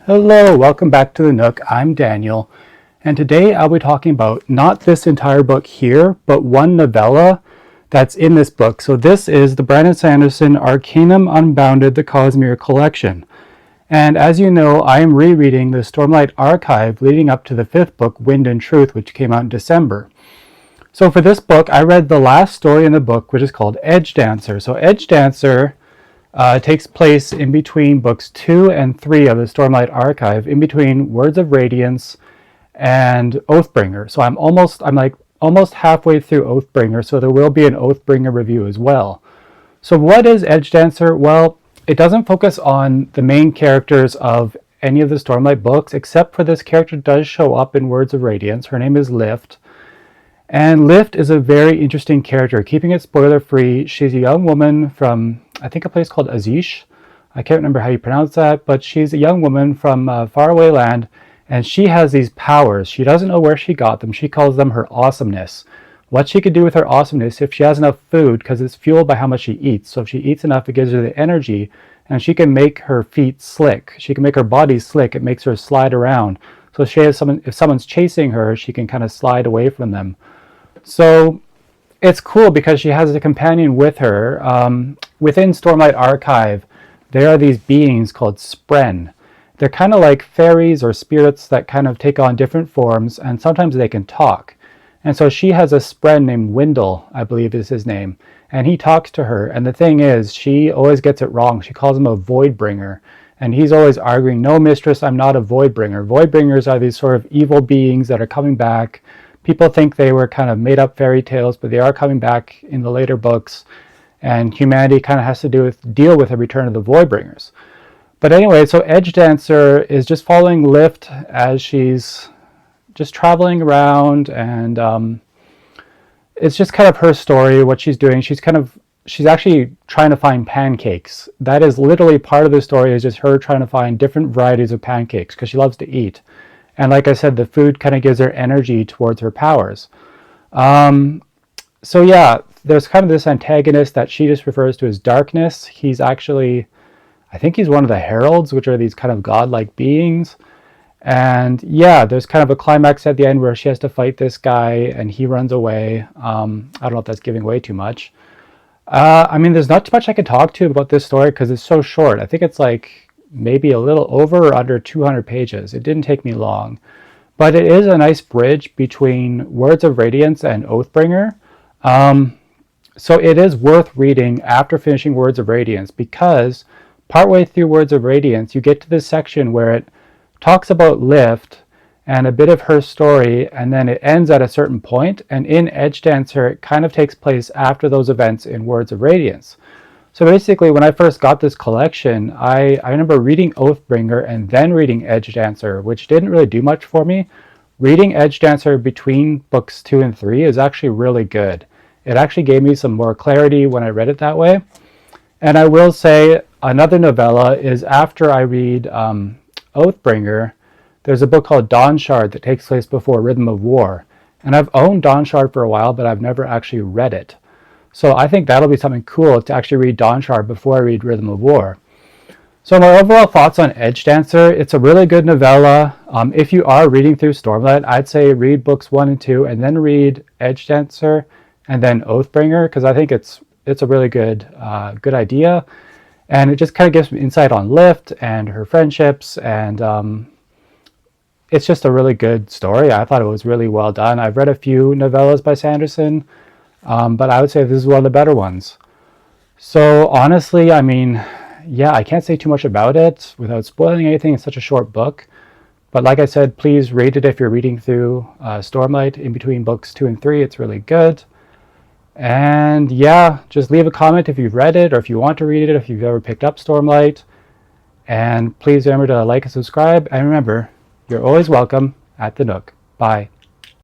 Hello, welcome back to the Nook. I'm Daniel, and today I'll be talking about not this entire book here, but one novella that's in this book. So this is the Brandon Sanderson Arcanum Unbounded: The Cosmere Collection. And as you know, I am rereading the Stormlight Archive leading up to the fifth book, Wind and Truth, which came out in December. So for this book, I read the last story in the book, which is called Edgedancer. So Edgedancer takes place in between books 2 and 3 of the Stormlight Archive, in between Words of Radiance and Oathbringer. So I'm almost halfway through Oathbringer, so there will be an Oathbringer review as well. So what is Edgedancer? Well, it doesn't focus on the main characters of any of the Stormlight books, except for this character does show up in Words of Radiance. Her name is Lift. And Lift is a very interesting character. Keeping it spoiler-free, she's a young woman from, I think, a place called Azish. I can't remember how you pronounce that, but she's a young woman from faraway land, and she has these powers. She doesn't know where she got them. She calls them her awesomeness. What she could do with her awesomeness, if she has enough food, because it's fueled by how much she eats. So if she eats enough, it gives her the energy, and she can make her feet slick. She can make her body slick. It makes her slide around. So if someone's chasing her, she can kind of slide away from them. So it's cool because she has a companion with her. Within Stormlight Archive, there are these beings called Spren. They're kind of like fairies or spirits that kind of take on different forms, and sometimes they can talk. And so she has a Spren named Windle, I believe is his name, and he talks to her. And the thing is, she always gets it wrong. She calls him a Voidbringer, and he's always arguing, "No, mistress, I'm not a Voidbringer." Voidbringers are these sort of evil beings that are coming back. People think they were kind of made up fairy tales, but they are coming back in the later books, and humanity kind of has to deal with the return of the Voidbringers. But anyway, so Edgedancer is just following Lift as she's just traveling around, and it's just kind of her story, what she's doing. She's actually trying to find pancakes. That is literally part of the story, is just her trying to find different varieties of pancakes because she loves to eat. And like I said, the food kind of gives her energy towards her powers. So yeah, there's kind of this antagonist that she just refers to as Darkness. He's actually, I think he's one of the Heralds, which are these kind of godlike beings. And yeah, there's kind of a climax at the end where she has to fight this guy and he runs away. I don't know if that's giving away too much. I mean, there's not too much I can talk to about this story because it's so short. I think it's like maybe a little over or under 200 pages. It didn't take me long. But it is a nice bridge between Words of Radiance and Oathbringer. So it is worth reading after finishing Words of Radiance, because partway through Words of Radiance, you get to this section where it talks about Lift and a bit of her story, and then it ends at a certain point. And in Edgedancer, it kind of takes place after those events in Words of Radiance. So basically, when I first got this collection, I remember reading Oathbringer and then reading Edgedancer, which didn't really do much for me. Reading Edgedancer between books 2 and 3 is actually really good. It actually gave me some more clarity when I read it that way. And I will say, another novella is after I read Oathbringer, there's a book called Dawnshard that takes place before Rhythm of War. And I've owned Dawnshard for a while, but I've never actually read it. So I think that'll be something cool to actually read Dawnshard before I read Rhythm of War. So my overall thoughts on Edgedancer: it's a really good novella. If you are reading through Stormlight, I'd say read books 1 and 2, and then read Edgedancer, and then Oathbringer, because I think it's a really good idea. And it just kind of gives me insight on Lift and her friendships, and it's just a really good story. I thought it was really well done. I've read a few novellas by Sanderson, but I would say this is one of the better ones. So honestly, I mean, yeah, I can't say too much about it without spoiling anything. It's such a short book. But like I said, please read it if you're reading through Stormlight in between books 2 and 3. It's really good. And yeah, just leave a comment if you've read it, or if you want to read it, if you've ever picked up Stormlight. And please remember to like and subscribe. And remember, you're always welcome at the Nook. Bye.